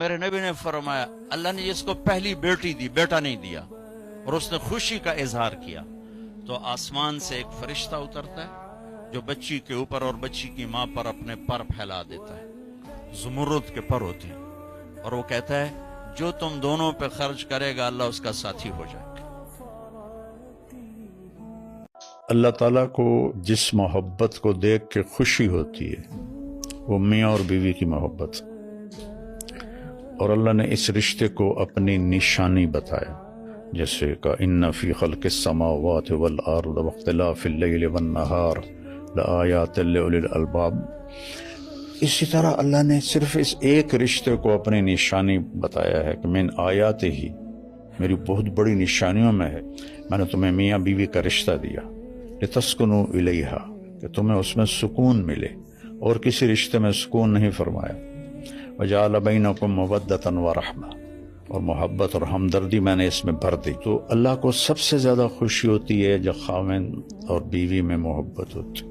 میرے نبی نے فرمایا اللہ نے جس کو پہلی بیٹی دی بیٹا نہیں دیا اور اس نے خوشی کا اظہار کیا تو آسمان سے ایک فرشتہ اترتا ہے جو بچی کے اوپر اور بچی کی ماں پر اپنے پر پھیلا دیتا ہے، زمرد کے پر ہوتے ہیں، اور وہ کہتا ہے جو تم دونوں پہ خرچ کرے گا اللہ اس کا ساتھی ہو جائے گا۔ اللہ تعالیٰ کو جس محبت کو دیکھ کے خوشی ہوتی ہے وہ میاں اور بیوی کی محبت، اور اللہ نے اس رشتے کو اپنی نشانی بتایا، جیسے کہ ان فی خلق السماوات والارض واختلاف اللیل والنہار لآیات لأولی الالباب۔ اسی طرح اللہ نے صرف اس ایک رشتے کو اپنی نشانی بتایا ہے کہ من آیات ہی، میری بہت بڑی نشانیوں میں ہے میں نے تمہیں میاں بیوی کا رشتہ دیا، لتسکنوا الیہا، کہ تمہیں اس میں سکون ملے، اور کسی رشتے میں سکون نہیں فرمایا۔ وجعل بینکم مودۃ ورحمہ، اور محبت اور ہمدردی میں نے اس میں بھر دی۔ تو اللہ کو سب سے زیادہ خوشی ہوتی ہے جب خاوند اور بیوی میں محبت ہوتی۔